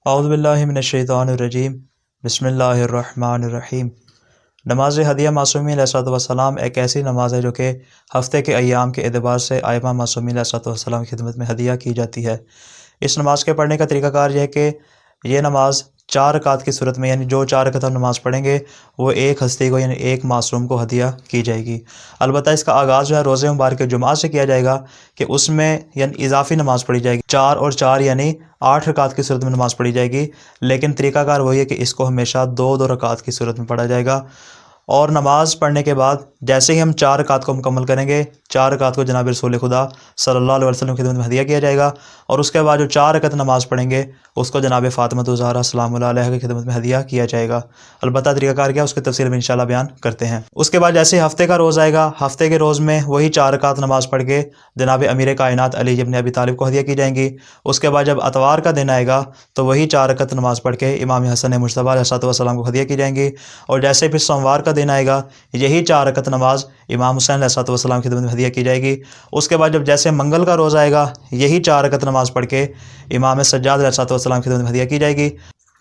اعوذ باللہ من الشیطان الرجیم بسم اللہ الرحمن الرحیم۔ نماز ہدیہ معصومین علیہ السلام ایک ایسی نماز ہے جو کہ ہفتے کے ایام کے اعتبار سے ائمہ معصومین علیہ السلام کی خدمت میں ہدیہ کی جاتی ہے۔ اس نماز کے پڑھنے کا طریقہ کار یہ ہے کہ یہ نماز 4 رکعت کی صورت میں، یعنی جو 4 رکعت ہم نماز پڑھیں گے وہ ایک ہستی کو، یعنی ایک معصوم کو ہدیہ کی جائے گی۔ البتہ اس کا آغاز جو ہے روزہ مبارک جمعہ سے کیا جائے گا کہ اس میں یعنی اضافی نماز پڑھی جائے گی، 4 اور 4 یعنی 8 رکعت کی صورت میں نماز پڑھی جائے گی، لیکن طریقہ کار وہی ہے کہ اس کو ہمیشہ 2 رکعت کی صورت میں پڑھا جائے گا۔ اور نماز پڑھنے کے بعد جیسے ہی ہم 4 رکعت کو مکمل کریں گے، 4 رکعت کو جناب رسول خدا صلی اللہ علیہ وسلم کی خدمت میں ہدیہ کیا جائے گا، اور اس کے بعد جو 4 رکعت نماز پڑھیں گے اس کو جناب فاطمہ الزہرا سلام اللہ علیہا کی خدمت میں ہدیہ کیا جائے گا۔ البتہ طریقہ کار کیا اس کی تفصیل میں انشاءاللہ بیان کرتے ہیں۔ اس کے بعد جیسے ہفتے کا روز آئے گا، ہفتے کے روز میں وہی 4 رکعت نماز پڑھ کے جناب امیر کائنات علی ابن ابی طالب کو ہدیہ کی جائیں گی۔ اس کے بعد جب اتوار کا دن آئے گا تو وہی 4 رکعت نماز پڑھ کے امام حسن مجتبیٰ علیہ السلام کو ہدیہ کی جائیں گی، اور جیسے پھر سوموار کا دن آئے گا یہی 4 رکعت نماز امام حسین علیہ السلام کی خدمت میں ہدیہ کی جائے گی۔ اس کے بعد جب جیسے منگل کا روز آئے گا یہی 4 رکعت نماز پڑھ کے امام سجاد علیہ السلام کی خدمت میں ہدیہ کی جائے گی۔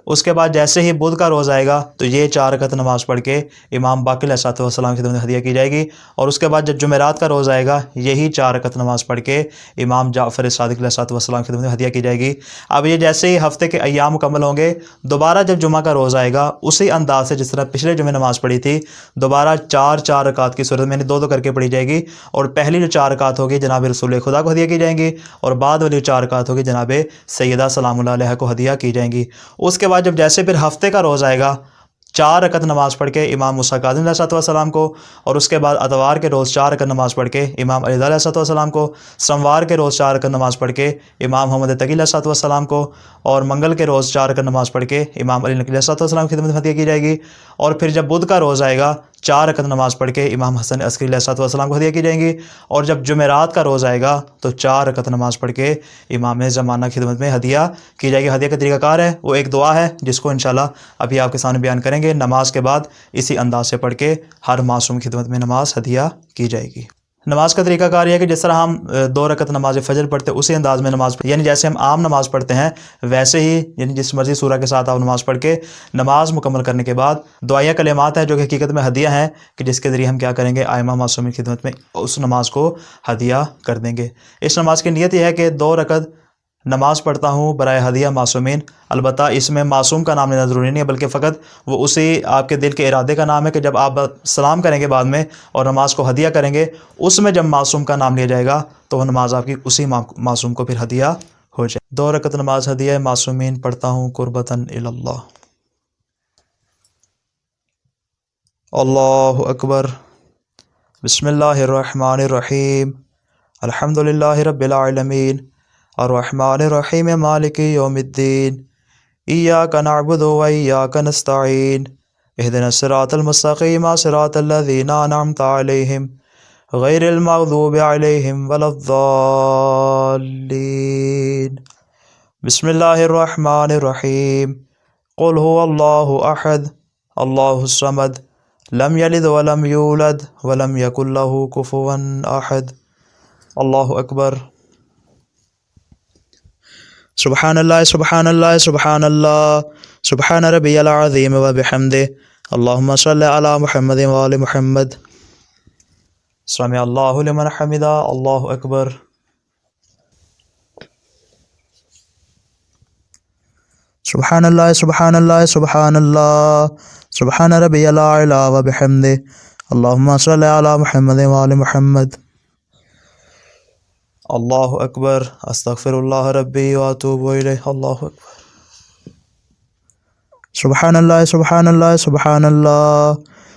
اس کے بعد جیسے ہی بدھ کا روز آئے گا تو یہ 4 رکعت نماز پڑھ کے امام باقر علیہ السلام کی خدمت میں ہدیہ کی جائے گی، اور اس کے بعد جب جمعرات کا روز آئے گا یہی 4 رکعت نماز پڑھ کے امام جعفر صادق علیہ السلام کی خدمت میں ہدیہ کی جائے گی۔ اب یہ جیسے ہی ہفتے کے ایام مکمل ہوں گے، دوبارہ جب جمعہ کا روز آئے گا اسی انداز سے جس طرح پچھلے جمعے نماز پڑھی تھی، دوبارہ 4 رکعت کی صورت میں یعنی 2 کر کے پڑھی جائے گی، اور پہلی جو 4 رکعت ہوگی جناب رسول خدا کو ہدیہ کی جائیں گی، اور بعد والی 4 رکعت ہوگی جناب سیدہ سلام اللہ علیہا کو ہدیہ کی جائیں گی۔ اس کے بعد جب جیسے پھر ہفتے کا روز آئے گا 4 رکعت نماز پڑھ کے امام موسیٰ کاظم علیہ السلام کو، اور اس کے بعد اتوار کے روز 4 رکعت نماز پڑھ کے امام علی علیہ السلام کو، سوموار کے روز 4 رکعت نماز پڑھ کے امام محمد تقی علیہ السلام کو، اور منگل کے روز 4 رکعت نماز پڑھ کے امام علی نقی علیہ السلام کی خدمت میں ہدیہ کی جائے گی، اور پھر جب بدھ کا روز آئے گا 4 رکعت نماز پڑھ کے امام حسن عسکری علیہ السلام کو ہدیہ کی جائیں گی، اور جب جمعرات کا روز آئے گا تو 4 رکعت نماز پڑھ کے امام زمانہ کی خدمت میں ہدیہ کی جائے گی۔ ہدیہ کا طریقہ کار ہے وہ ایک دعا ہے جس کو انشاءاللہ ابھی آپ کے سامنے بیان کریں گے۔ نماز کے بعد اسی انداز سے پڑھ کے ہر معصوم کی خدمت میں نماز ہدیہ کی جائے گی۔ نماز کا طریقہ کار یہ ہے کہ جس طرح ہم 2 رکعت نماز فجر پڑھتے ہیں اسی انداز میں نماز یعنی جیسے ہم عام نماز پڑھتے ہیں ویسے ہی، یعنی جس مرضی سورہ کے ساتھ آپ نماز پڑھ کے نماز مکمل کرنے کے بعد دعائیہ کلمات ہیں جو کہ حقیقت میں ہدیہ ہیں، کہ جس کے ذریعے ہم کیا کریں گے، ائمہ معصومین کی خدمت میں اس نماز کو ہدیہ کر دیں گے۔ اس نماز کی نیت یہ ہے کہ 2 رکعت نماز پڑھتا ہوں برائے ہدیہ معصومین۔ البتہ اس میں معصوم کا نام لینا ضروری نہیں ہے، بلکہ فقط وہ اسی آپ کے دل کے ارادے کا نام ہے کہ جب آپ سلام کریں گے بعد میں اور نماز کو ہدیہ کریں گے، اس میں جب معصوم کا نام لیا جائے گا تو وہ نماز آپ کی اسی معصوم کو پھر ہدیہ ہو جائے۔ 2 رکعت نماز ہدیہ معصومین پڑھتا ہوں قربتاً الی اللہ۔ اللہ اکبر۔ بسم اللہ الرحمن الرحیم۔ الحمد للہ رب العالمین، الرحمن الرحیم، مالک یوم الدین، ایاک نعبد و ایاک نستعین، اہدنا الصراط المستقیم، صراط الذین انعمت علیہم غیر المغضوب علیہم ولا الضالین۔ بسم اللہ الرحمن الرحیم۔ قل هو اللہ احد اللہ الصمد لم یلد ولم یولد ولم یکن لہ کفوا احد۔ اللہ اکبر۔ سبحان اللہ سبحان اللہ سبحان اللہ سبحان ربی العظیم وبحمدہ، اللہم صلی علی محمد وآل محمد۔ سمع اللہ لمن حمدہ، اللہ اکبر۔ سبحان اللہ سبحان اللہ سبحان اللہ سبحان ربی الاعلی وبحمدہ، اللہم صلی علی محمد وآل محمد۔ اللہ اکبر۔ استغفر اللہ ربی واتوب الیہ، اللہ اکبر۔ سبحان اللہ سبحان اللہ سبحان اللہ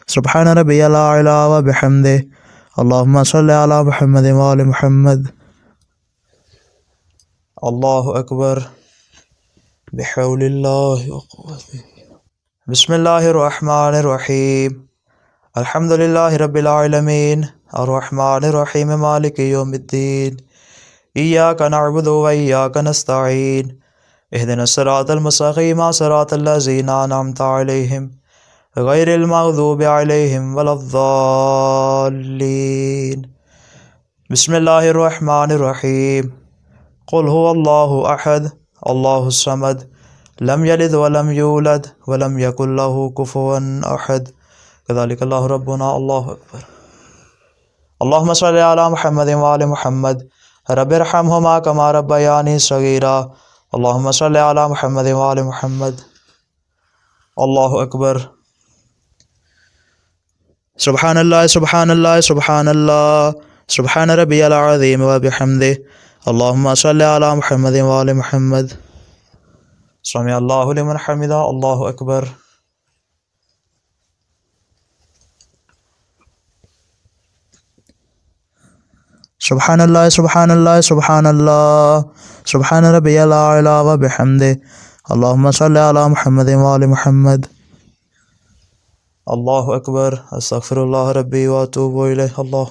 سبحان ربی الاعلی وبحمدہ، اللہم صلی علی محمد وآل محمد۔ اللہ اکبر۔ بحول اللہ وقوتہ۔ بسم اللہ الرحمن الرحیم۔ الحمد للہ رب العالمین، الرحمن الرحیم، مالک یوم الدین، ایاک نعبد و ایاک نستعین، اہدنا الصراط المستقیم، صراط الذین انعمت علیہم غیر المغضوب علیہم ولا الضالین۔ بسم اللہ الرحمن الرحیم۔ قل هو اللہ احد اللہ الصمد لم يلد ولم يولد ولم يكن له كفوا أحد كذلك الله ربنا الله أكبر. اللهم صل على محمد وآل محمد رب ارحمهما كما ربياني صغيرا. اللهم صل على محمد وآل محمد. الله أكبر. سبحان الله سبحان الله سبحان الله سبحان ربي العظيم وبحمده. اللهم صل على محمد وآل محمد. سمع الله لمن حمده. الله أكبر. سبحان الله سبحان الله سبحان الله سبحان ربي الأعلى وبحمده. اللهم صل على محمد وآل محمد. الله أكبر. استغفر الله ربي وأتوب إليه. الله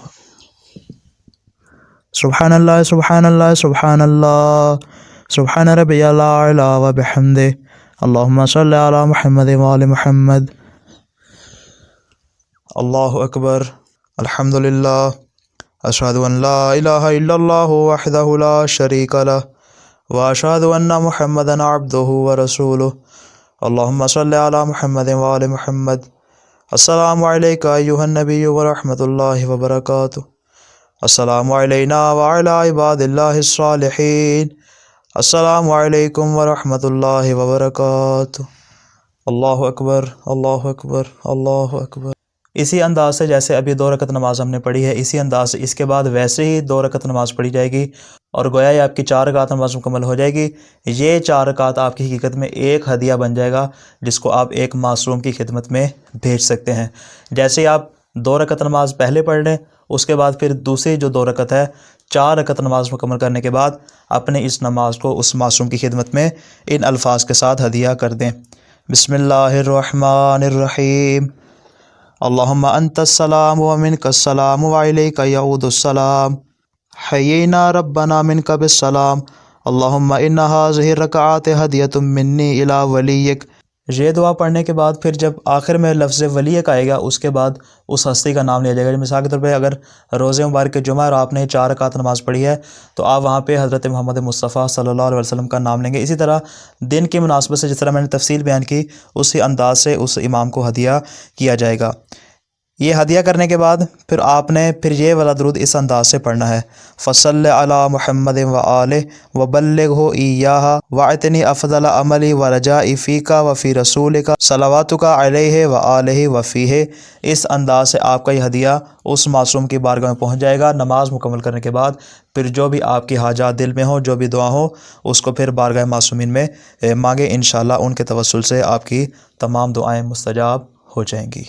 سبحان الله سبحان الله سبحان الله سبحان ربي الأعلى وبحمده. اللهم صل على محمد وآل محمد. الله أكبر. الحمد لله. أشهد أن لا إله إلا الله وحده لا شريك له وأشهد أن محمدا عبده ورسوله. اللهم صل على محمد وآل محمد. السلام عليك أيها النبي ورحمة الله وبركاته. السلام علينا وعلى عباد الله الصالحين. السلام عليكم ورحمة الله وبركاته. اللہ اکبر اللہ اکبر اللہ اکبر. اسی انداز سے جیسے ابھی 2 رکعت نماز ہم نے پڑھی ہے، اسی انداز سے اس کے بعد ویسے ہی 2 رکعت نماز پڑھی جائے گی اور گویا یہ آپ کی 4 رکعت نماز مکمل ہو جائے گی. یہ 4 رکعت آپ کی حقیقت میں ایک ہدیہ بن جائے گا جس کو آپ ایک معصوم کی خدمت میں بھیج سکتے ہیں. جیسے ہی آپ 2 رکعت نماز پہلے پڑھ لیں، اس کے بعد پھر دوسری جو 2 رکعت ہے، 4 رکعت نماز مکمل کرنے کے بعد اپنے اس نماز کو اس معصوم کی خدمت میں ان الفاظ کے ساتھ ہدیہ کر دیں. بسم اللہ الرحمن الرحیم. اللہم انت السلام ومنک السلام وعلیک یعود السلام. حیینا ربنا منک بالسلام. اللہم ان ہذہ الرکعات ہدیۃ منی الی ولیک. یہ دعا پڑھنے کے بعد پھر جب آخر میں لفظ ولیک آئے گا، اس کے بعد اس ہستی کا نام لیا جائے گا. مثال کے طور پہ اگر روزہ مبارک جمعہ اور آپ نے 4 رکعت نماز پڑھی ہے تو آپ وہاں پہ حضرت محمد مصطفیٰ صلی اللہ علیہ وسلم کا نام لیں گے. اسی طرح دن کی مناسبت سے جس طرح میں نے تفصیل بیان کی، اسی انداز سے اس امام کو ہدیہ کیا جائے گا. یہ ہدیہ کرنے کے بعد پھر آپ نے یہ والا درود اس انداز سے پڑھنا ہے: فصل علی محمد وآلہ وبلغہ ایاہا واعطنی افضل عملی ورجائی فیکا وفی رسولکا صلواتک علیہ وآلہ وفیہ. اس انداز سے آپ کا یہ ہدیہ اس معصوم کی بارگاہ میں پہنچ جائے گا. نماز مکمل کرنے کے بعد پھر جو بھی آپ کی حاجات دل میں ہوں، جو بھی دعا ہو، اس کو پھر بارگاہ معصومین میں مانگیں. انشاءاللہ ان کے توسل سے آپ کی تمام دعائیں مستجاب ہو جائیں گی.